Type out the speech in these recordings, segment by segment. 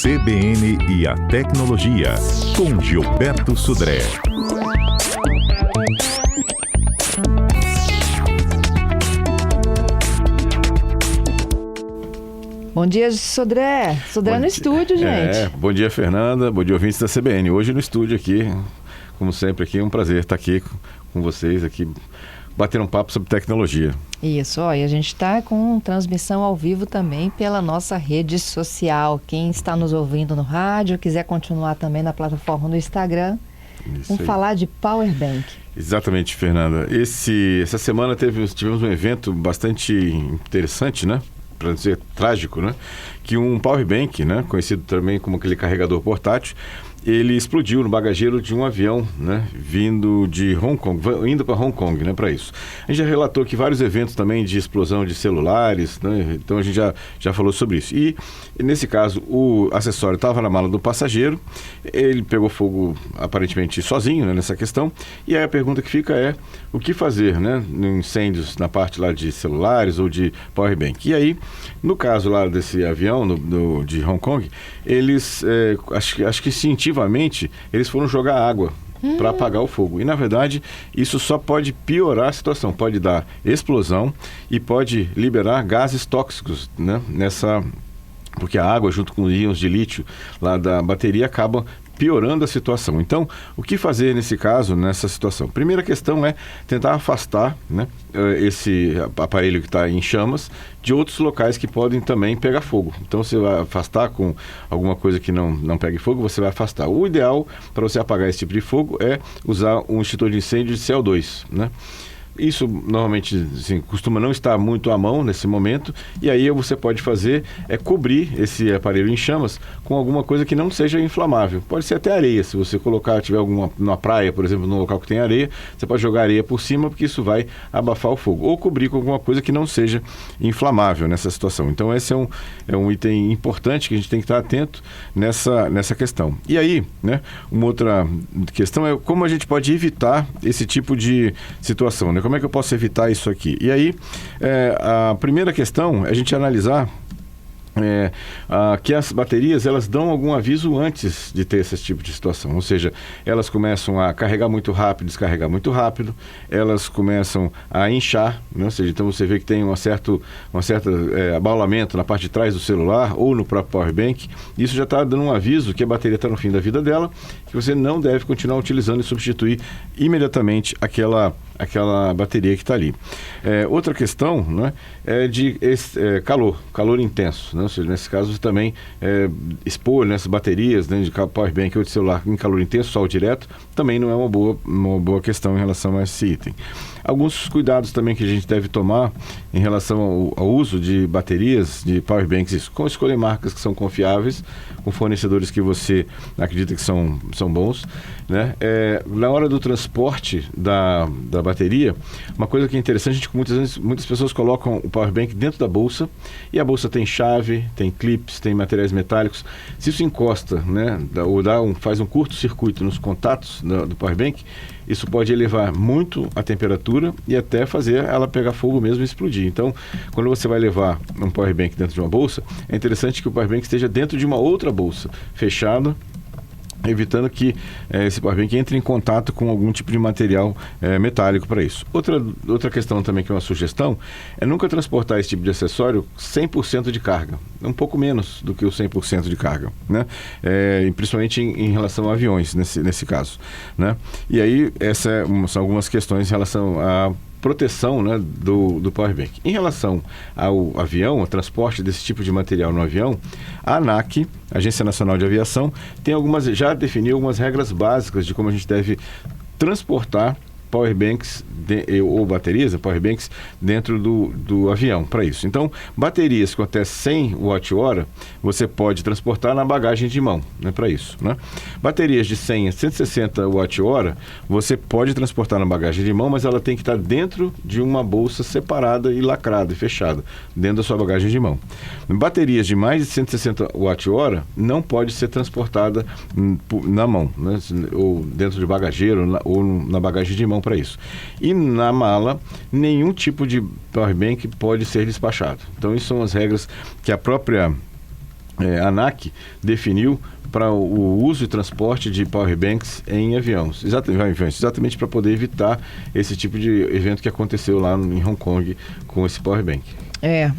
CBN e a Tecnologia, com Gilberto Sudré. Bom dia, Sudré. Sudré no estúdio, gente. Bom dia, Fernanda. Bom dia, ouvintes da CBN. Hoje no estúdio aqui, como sempre, aqui é um prazer estar aqui com vocês, aqui bater um papo sobre tecnologia. Isso, e a gente está com transmissão ao vivo também pela nossa rede social. Quem está nos ouvindo no rádio, quiser continuar também na plataforma do Instagram, vamos falar de Powerbank. Exatamente, Fernanda. Essa semana tivemos um evento bastante interessante, né? Para dizer trágico, né? Que um Powerbank, né? Conhecido também como aquele carregador portátil, ele explodiu no bagageiro de um avião, né, vindo de Hong Kong, indo para Hong Kong, né, para isso. A gente já relatou aqui vários eventos também de explosão de celulares, né, então a gente já falou sobre isso. E nesse caso, o acessório estava na mala do passageiro, ele pegou fogo aparentemente sozinho, né, nessa questão, e aí a pergunta que fica é, o que fazer, né, em incêndios na parte lá de celulares ou de powerbank? E aí, no caso lá desse avião de Hong Kong, eles, acho que instintivamente, eles foram jogar água para apagar o fogo. E, na verdade, isso só pode piorar a situação. Pode dar explosão e pode liberar gases tóxicos, né? Porque a água, junto com os íons de lítio lá da bateria, acabam piorando a situação. Então, o que fazer nesse caso, nessa situação? Primeira questão é tentar afastar, né, esse aparelho que está em chamas de outros locais que podem também pegar fogo. Então, você vai afastar com alguma coisa que não pegue fogo, você vai afastar. O ideal para você apagar esse tipo de fogo é usar um extintor de incêndio de CO2, né? Isso normalmente assim, costuma não estar muito à mão nesse momento, e aí você pode fazer cobrir esse aparelho em chamas com alguma coisa que não seja inflamável. Pode ser até areia, se você tiver numa praia, por exemplo, num local que tem areia, você pode jogar areia por cima, porque isso vai abafar o fogo. Ou cobrir com alguma coisa que não seja inflamável nessa situação. Então esse é um item importante que a gente tem que estar atento nessa questão. E aí, né, uma outra questão é como a gente pode evitar esse tipo de situação, né? Como é que eu posso evitar isso aqui? E aí, a primeira questão é a gente analisar que as baterias, elas dão algum aviso antes de ter esse tipo de situação. Ou seja, elas começam a carregar muito rápido, descarregar muito rápido, elas começam a inchar, né? Ou seja, então você vê que tem um certo abaulamento na parte de trás do celular ou no próprio powerbank. Isso já está dando um aviso que a bateria está no fim da vida dela, que você não deve continuar utilizando e substituir imediatamente aquela bateria que está ali. Outra questão, né, é de calor intenso, né? Ou seja, nesse caso você também expor nessas baterias, né, de powerbank ou de celular em calor intenso, sol direto, também não é uma boa questão em relação a esse item. Alguns cuidados também que a gente deve tomar em relação ao uso de baterias, de powerbanks, com escolher marcas que são confiáveis, com fornecedores que você acredita que são bons, né? Na hora do transporte da bateria, uma coisa que é interessante, muitas pessoas colocam o powerbank dentro da bolsa, e a bolsa tem chave, tem clips, tem materiais metálicos. Se isso encosta, né, ou faz um curto-circuito nos contatos do powerbank, isso pode elevar muito a temperatura e até fazer ela pegar fogo mesmo e explodir. Então, quando você vai levar um powerbank dentro de uma bolsa, é interessante que o powerbank esteja dentro de uma outra bolsa, fechada, evitando que esse powerbank entre em contato com algum tipo de material metálico para isso. Outra questão também, que é uma sugestão, é nunca transportar esse tipo de acessório 100% de carga. Um pouco menos do que o 100% de carga, né? Principalmente em relação a aviões, nesse caso, né? E aí, são algumas questões em relação a proteção, né, do powerbank. Em relação ao avião, ao transporte desse tipo de material no avião, a ANAC, Agência Nacional de Aviação, já definiu algumas regras básicas de como a gente deve transportar powerbanks ou baterias, powerbanks dentro do avião para isso. Então, baterias com até 100 Wh, você pode transportar na bagagem de mão, né, para isso, né? Baterias de 100 a 160 Wh, você pode transportar na bagagem de mão, mas ela tem que estar dentro de uma bolsa separada e lacrada e fechada, dentro da sua bagagem de mão. Baterias de mais de 160 Wh não pode ser transportada na mão, né, ou dentro de bagageiro ou na bagagem de mão para isso. E na mala, nenhum tipo de powerbank pode ser despachado. Então, isso são as regras que a própria a ANAC definiu para o uso e transporte de powerbanks em aviões, exatamente para poder evitar esse tipo de evento que aconteceu lá em Hong Kong com esse powerbank.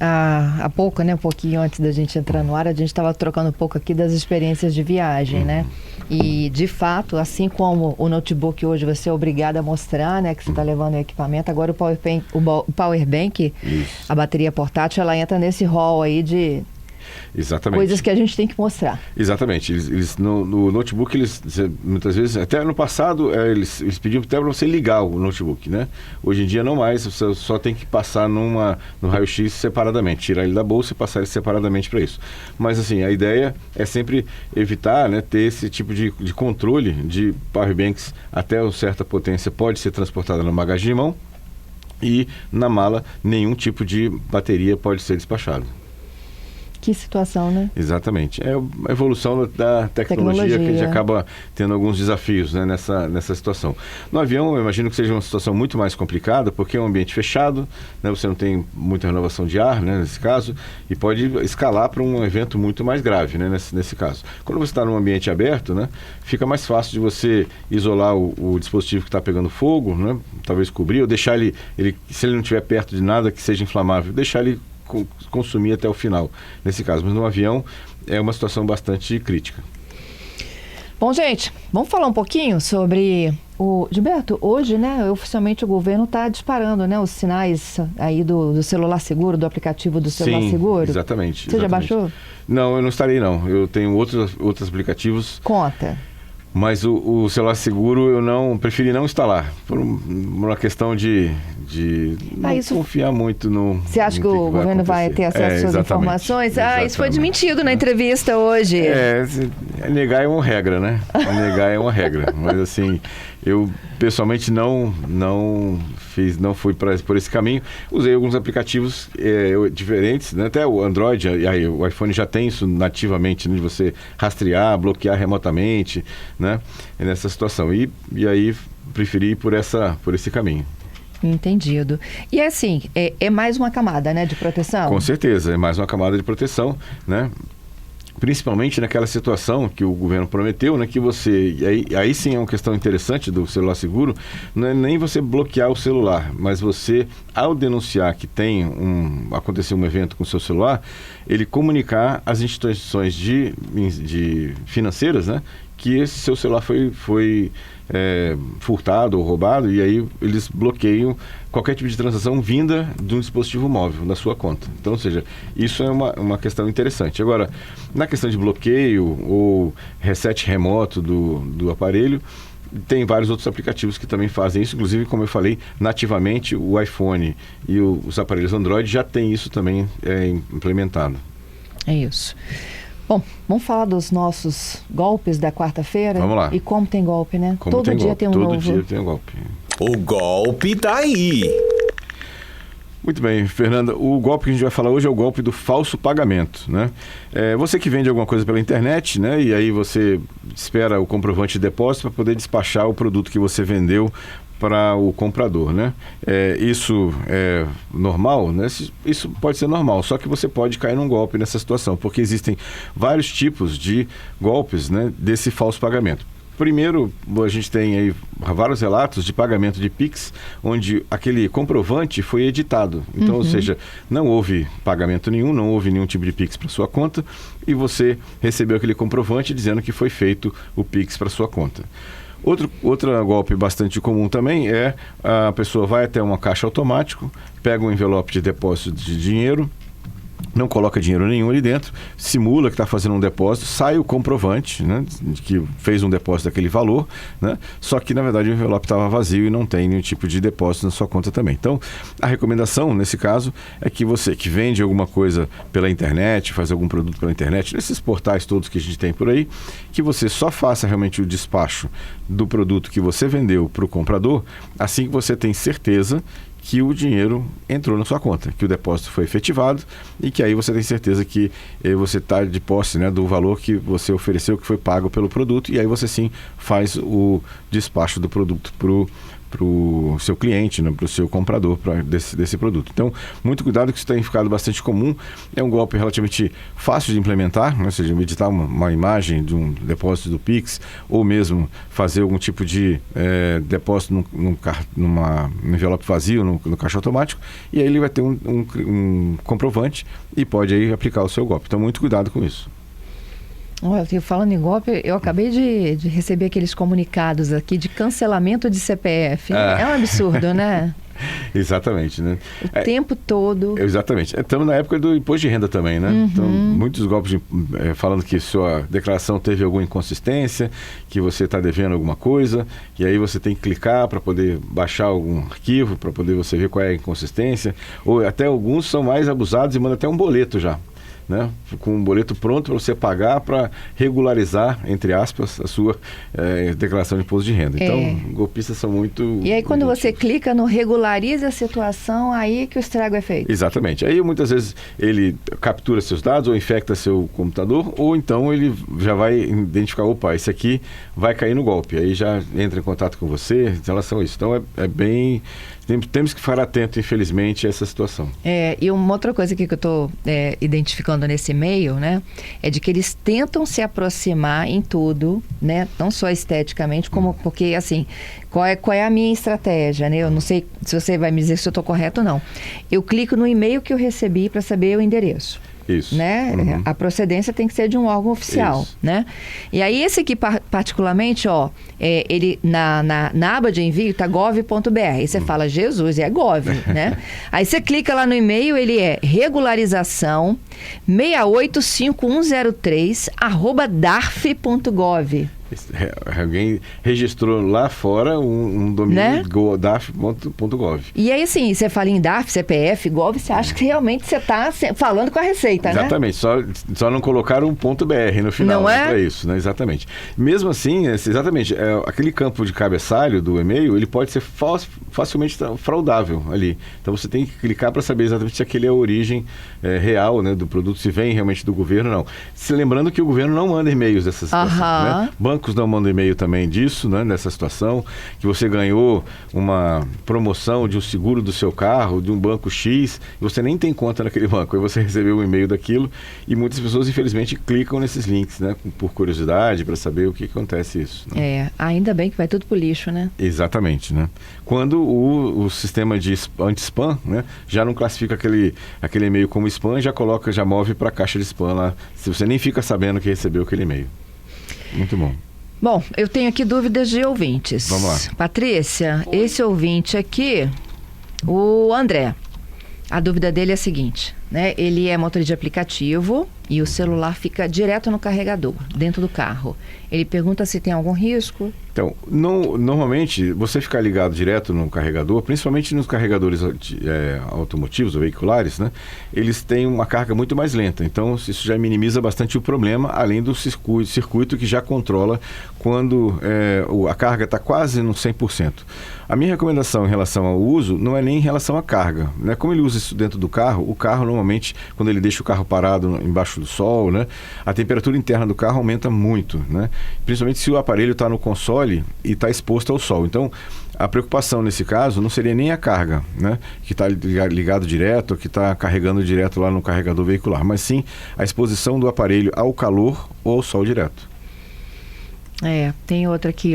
Há pouco, né, um pouquinho antes da gente entrar no ar, a gente estava trocando um pouco aqui das experiências de viagem, né? E, de fato, assim como o notebook hoje você é obrigado a mostrar, né, que você está levando o equipamento, agora o powerbank, a bateria portátil, ela entra nesse hall aí de... Exatamente. Coisas que a gente tem que mostrar. Exatamente. No notebook, muitas vezes, até no passado, eles pediam até para você ligar o notebook, né? Hoje em dia não mais, você só tem que passar no raio-x separadamente, tirar ele da bolsa e passar ele separadamente para isso. Mas assim, a ideia é sempre evitar, né, ter esse tipo de controle de powerbanks até uma certa potência pode ser transportada na bagagem de mão e na mala nenhum tipo de bateria pode ser despachado. Que situação, né? Exatamente. É a evolução da tecnologia que a gente acaba tendo alguns desafios, né, nessa situação. No avião, eu imagino que seja uma situação muito mais complicada, porque é um ambiente fechado, né, você não tem muita renovação de ar, né, nesse caso, e pode escalar para um evento muito mais grave, né, nesse caso. Quando você está num ambiente aberto, né, fica mais fácil de você isolar o dispositivo que está pegando fogo, né, talvez cobrir, ou deixar ele, se ele não estiver perto de nada que seja inflamável, deixar ele consumir até o final, nesse caso. Mas no avião é uma situação bastante crítica. Bom, gente, vamos falar um pouquinho sobre Gilberto, hoje, né, oficialmente o governo está disparando, né, os sinais aí do celular seguro, do aplicativo do celular seguro. Exatamente. Você já baixou? Não, eu não estarei não. Eu tenho outros aplicativos. Conta. Mas o celular seguro eu preferi não instalar, por uma questão de não confiar muito no... Você acha que o governo vai ter acesso às informações? Exatamente. Isso foi desmentido na entrevista hoje. Negar é uma regra, né? Negar é uma regra. Mas assim, eu pessoalmente não fui por esse caminho. Usei alguns aplicativos diferentes, né? Até o Android, o iPhone já tem isso nativamente, né? De você rastrear, bloquear remotamente, né? Nessa situação. E aí preferi ir por esse caminho. Entendido. E assim, é mais uma camada, né, de proteção? Com certeza, é mais uma camada de proteção, né? Principalmente naquela situação que o governo prometeu, né, que você... Aí sim é uma questão interessante do celular seguro, não é nem você bloquear o celular, mas você, ao denunciar que aconteceu um evento com o seu celular, ele comunicar às instituições de financeiras, né, que esse seu celular foi furtado ou roubado, e aí eles bloqueiam qualquer tipo de transação vinda de um dispositivo móvel, da sua conta. Então, ou seja, isso é uma questão interessante. Agora, na questão de bloqueio ou reset remoto do aparelho, tem vários outros aplicativos que também fazem isso, inclusive, como eu falei, nativamente o iPhone e os aparelhos Android já tem isso também implementado. É isso. Bom, vamos falar dos nossos golpes da quarta-feira? Vamos lá. E como tem golpe, né? Todo dia tem um novo. Todo dia tem um golpe. O golpe tá aí. Muito bem, Fernanda. O golpe que a gente vai falar hoje é o golpe do falso pagamento, né? Você que vende alguma coisa pela internet, né? E aí você espera o comprovante de depósito para poder despachar o produto que você vendeu para o comprador, né? Isso é normal, né? Isso pode ser normal, só que você pode cair num golpe nessa situação, porque existem vários tipos de golpes, né, desse falso pagamento. Primeiro, a gente tem aí vários relatos de pagamento de Pix, onde aquele comprovante foi editado. Então, ou seja, não houve pagamento nenhum, não houve nenhum tipo de Pix para sua conta, e você recebeu aquele comprovante dizendo que foi feito o Pix para sua conta. Outro golpe bastante comum também é a pessoa vai até uma caixa automático, pega um envelope de depósito de dinheiro, não coloca dinheiro nenhum ali dentro, simula que está fazendo um depósito, sai o comprovante, né, de que fez um depósito daquele valor, né, só que na verdade o envelope estava vazio e não tem nenhum tipo de depósito na sua conta também. Então, a recomendação nesse caso é que você que vende alguma coisa pela internet, faz algum produto pela internet, nesses portais todos que a gente tem por aí, que você só faça realmente o despacho do produto que você vendeu para o comprador, assim que você tem certeza que o dinheiro entrou na sua conta, que o depósito foi efetivado e que aí você tem certeza que você está de posse, né, do valor que você ofereceu, que foi pago pelo produto, e aí você sim faz o despacho do produto para o o seu cliente, né, para o seu comprador desse produto. Então, muito cuidado, que isso tem ficado bastante comum. É um golpe relativamente fácil de implementar, né, ou seja, editar uma imagem de um depósito do Pix, ou mesmo fazer algum tipo de depósito num envelope vazio, no caixa automático, e aí ele vai ter um comprovante e pode aí aplicar o seu golpe. Então, muito cuidado com isso. Olha, falando em golpe, eu acabei de receber aqueles comunicados aqui de cancelamento de CPF. É um absurdo, né? Exatamente, né? O tempo todo. Exatamente. Estamos na época do imposto de renda também, né? Então, muitos golpes falando que sua declaração teve alguma inconsistência, que você está devendo alguma coisa, e aí você tem que clicar para poder baixar algum arquivo, para poder você ver qual é a inconsistência. Ou até alguns são mais abusados e mandam até um boleto já, né? Com um boleto pronto para você pagar, para regularizar, entre aspas, a sua declaração de imposto de renda. Então, golpistas são muito... E aí, quando você clica no regularize a situação, aí que o estrago é feito. Exatamente. Aí, muitas vezes, ele captura seus dados ou infecta seu computador, ou então ele já vai identificar, opa, esse aqui vai cair no golpe. Aí já entra em contato com você em relação a isso. Então, é bem... Temos que ficar atento, infelizmente, a essa situação. E uma outra coisa aqui que eu estou identificando nesse e-mail, né, é de que eles tentam se aproximar em tudo, né, não só esteticamente, como porque, assim, qual é a minha estratégia, né? Eu não sei se você vai me dizer se eu estou correto ou não. Eu clico no e-mail que eu recebi para saber o endereço. Isso. Né? A procedência tem que ser de um órgão oficial. Isso. Né? E aí esse aqui particularmente, ele na aba de envio está gov.br. Aí você fala, Jesus, é gov, né? Aí você clica lá no e-mail, ele é regularização 685103@darf.gov. Alguém registrou lá fora um domínio, né? darf.gov. E aí, assim, você fala em DARF, CPF, Gov, você acha que realmente você está falando com a Receita, exatamente, né? Só não colocaram um .br no final. Não é? Para isso, né? Exatamente. Mesmo assim, exatamente, aquele campo de cabeçalho do e-mail, ele pode ser facilmente fraudável ali. Então, você tem que clicar para saber exatamente se aquele é a origem real, né, do produto, se vem realmente do governo ou não. Se lembrando que o governo não manda e-mails dessa situação, né? Bancos não mandam e-mail também disso, né, nessa situação, que você ganhou uma promoção de um seguro do seu carro, de um banco X, e você nem tem conta naquele banco, aí você recebeu um e-mail daquilo, e muitas pessoas, infelizmente, clicam nesses links, né, por curiosidade, para saber o que acontece isso. Né? Ainda bem que vai tudo pro lixo, né? Exatamente, né? Quando o sistema de anti-spam, né, já não classifica aquele e-mail como spam, já move para a caixa de spam lá, se você nem fica sabendo que recebeu aquele e-mail. Muito bom. Bom, eu tenho aqui dúvidas de ouvintes. Vamos lá. Patrícia, esse ouvinte aqui, o André, a dúvida dele é a seguinte, né? Ele é motorista de aplicativo e o celular fica direto no carregador, dentro do carro. Ele pergunta se tem algum risco. Então, normalmente, você ficar ligado direto no carregador, principalmente nos carregadores automotivos ou veiculares, né? Eles têm uma carga muito mais lenta. Então, isso já minimiza bastante o problema, além do circuito que já controla quando a carga está quase no 100%. A minha recomendação em relação ao uso não é nem em relação à carga, né? Como ele usa isso dentro do carro, o carro normalmente, quando ele deixa o carro parado embaixo do sol, né? A temperatura interna do carro aumenta muito, né? Principalmente se o aparelho está no console e está exposto ao sol. Então, a preocupação nesse caso não seria nem a carga, né? Que está ligado direto, que está carregando direto lá no carregador veicular, mas sim a exposição do aparelho ao calor ou ao sol direto. Tem outra aqui,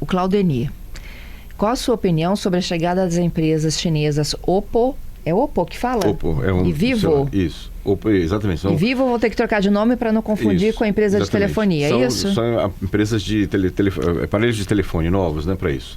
o Claudenir. Qual a sua opinião sobre a chegada das empresas chinesas Oppo? É Oppo que fala? Oppo, e Vivo? Isso. Oppo, exatamente. E Vivo vou ter que trocar de nome para não confundir com a empresa de telefonia, é isso? São empresas de aparelhos de telefone novos, né, para isso.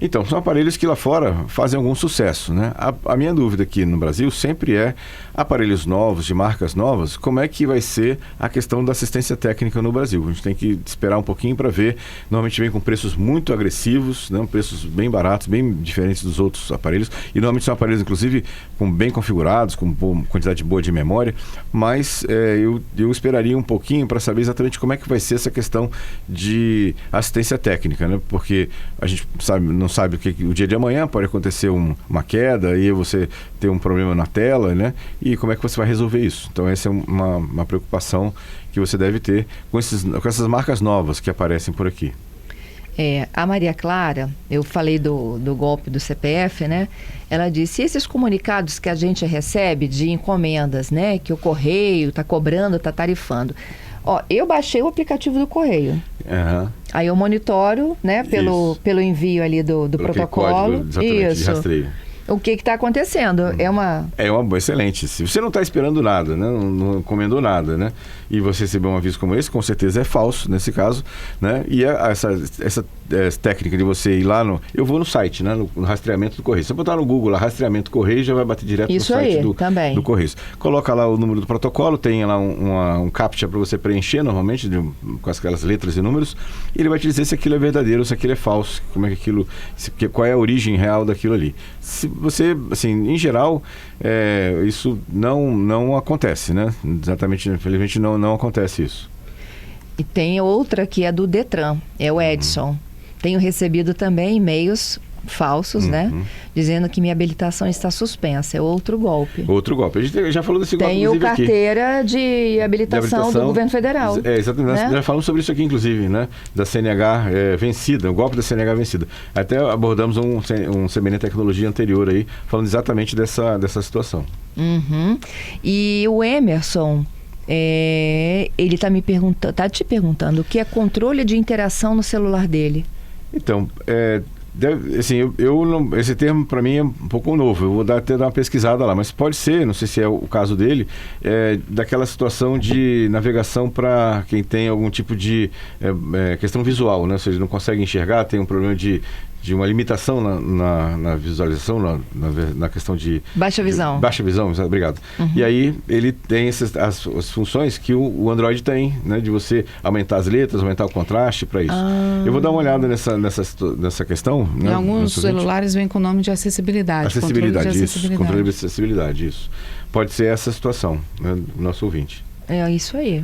Então, são aparelhos que lá fora fazem algum sucesso, né? A minha dúvida aqui no Brasil sempre é aparelhos novos, de marcas novas, como é que vai ser a questão da assistência técnica no Brasil? A gente tem que esperar um pouquinho para ver. Normalmente vem com preços muito agressivos, né? Preços bem baratos, bem diferentes dos outros aparelhos. E normalmente são aparelhos, inclusive, bem configurados, com quantidade boa de memória. Mas eu esperaria um pouquinho para saber exatamente como é que vai ser essa questão de assistência técnica, né? Porque a gente não sabe o dia de amanhã pode acontecer uma queda e você ter um problema na tela, né? E como é que você vai resolver isso? Então essa é uma preocupação que você deve ter com essas marcas novas que aparecem por aqui. A Maria Clara, eu falei do golpe do CPF, né? Ela disse, esses comunicados que a gente recebe de encomendas, né? Que o Correio está cobrando, está tarifando. Eu baixei o aplicativo do Correio. Uhum. Aí eu monitoro, né? Pelo envio ali do protocolo. Código, exatamente, de rastreio. O que está acontecendo? É uma excelente. Se você não está esperando nada, né? Não encomendou nada, né? E você recebeu um aviso como esse, com certeza é falso nesse caso, né? E essa técnica de você ir lá eu vou no site, né? No rastreamento do Correio. Se você botar no Google lá, rastreamento do Correio, já vai bater direto no site do Correio. Coloca lá o número do protocolo, tem lá um captcha para você preencher normalmente, com aquelas letras e números, e ele vai te dizer se aquilo é verdadeiro ou se aquilo é falso, como é que aquilo, qual é a origem real daquilo ali. Se você, assim, em geral, isso não acontece, né? Exatamente, infelizmente não acontece isso. E tem outra que é do Detran, é o Edson. Tenho recebido também e-mails falsos, né? Dizendo que minha habilitação está suspensa. É outro golpe. Outro golpe. A gente já falou desse golpe, inclusive, carteira de habilitação do governo federal. Exatamente. Né? Já falamos sobre isso aqui, inclusive, né? Da CNH vencida, o golpe da CNH vencida. Até abordamos um CBN Tecnologia anterior aí, falando exatamente dessa situação. E o Emerson, ele está te perguntando o que é controle de interação no celular dele. Então, assim, esse termo para mim é um pouco novo, eu vou até dar uma pesquisada lá, mas pode ser, não sei se é o caso dele, daquela situação de navegação para quem tem algum tipo de questão visual, né? Ou seja, não consegue enxergar, tem um problema de uma limitação na visualização, na questão de... Baixa visão. Baixa visão, obrigado. E aí ele tem as funções que o Android tem, né? De você aumentar as letras, aumentar o contraste para isso. Eu vou dar uma olhada nessa questão. Em alguns celulares vem com o nome de acessibilidade. Controle de acessibilidade, isso. Pode ser essa situação, né, do nosso ouvinte. É isso aí.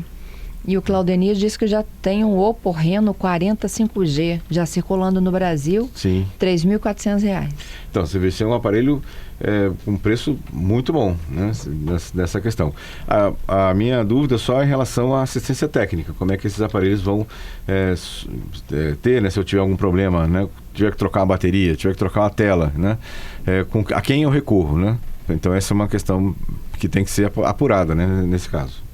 E o Claudenir disse que já tem um Oppo Reno 40 5G já circulando no Brasil. Sim. R$ 3.400. Então, você vê se é um aparelho com preço muito bom, né, nessa questão. A minha dúvida só é em relação à assistência técnica. Como é que esses aparelhos vão ter, né, se eu tiver algum problema, né, tiver que trocar uma bateria, tiver que trocar uma tela, né, a quem eu recorro, né? Então, essa é uma questão que tem que ser apurada, né, nesse caso.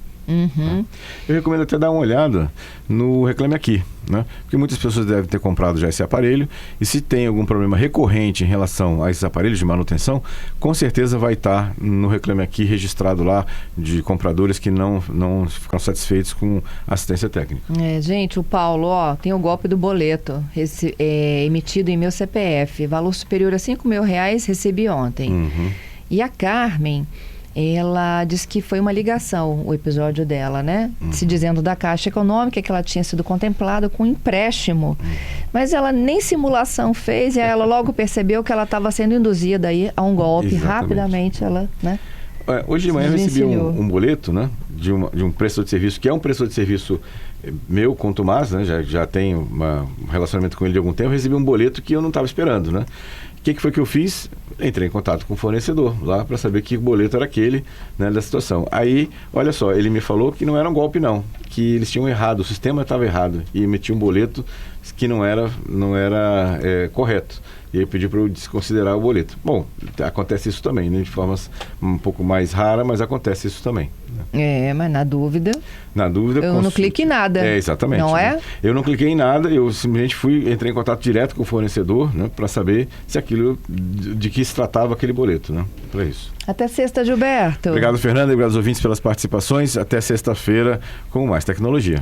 Eu recomendo até dar uma olhada no Reclame Aqui, né? Porque muitas pessoas devem ter comprado já esse aparelho e se tem algum problema recorrente em relação a esses aparelhos de manutenção, com certeza vai estar no Reclame Aqui registrado lá de compradores que não ficaram satisfeitos com assistência técnica. Gente, o Paulo, tem o golpe do boleto emitido em meu CPF, valor superior a R$5.000, recebi ontem. E a Carmen, ela disse que foi uma ligação, o episódio dela, né? Se dizendo da Caixa Econômica, que ela tinha sido contemplada com um empréstimo. Mas ela nem simulação fez e ela logo percebeu que ela estava sendo induzida aí a um golpe. Exatamente. Rapidamente ela, né? Hoje de manhã eu recebi um boleto, né? De um prestador de serviço, que é um prestador de serviço meu com o Tomás, né? Já tenho um relacionamento com ele de algum tempo. Eu recebi um boleto que eu não estava esperando, né? O que foi que eu fiz? Entrei em contato com o fornecedor lá para saber que boleto era aquele, né, da situação. Aí, olha só, ele me falou que não era um golpe não, que eles tinham errado, o sistema estava errado e emitiu um boleto que não era correto. E aí pediu para eu desconsiderar o boleto. Bom, acontece isso também, né, de formas um pouco mais rara, mas acontece isso também. Né? Mas na dúvida... Eu não clique em nada. Exatamente. Não é? Né? Eu não cliquei em nada, eu simplesmente entrei em contato direto com o fornecedor, né, para saber se aquilo, de que se tratava aquele boleto, né? Para isso. Até sexta, Gilberto. Obrigado, Fernanda, e obrigado aos ouvintes pelas participações. Até sexta-feira com mais tecnologia.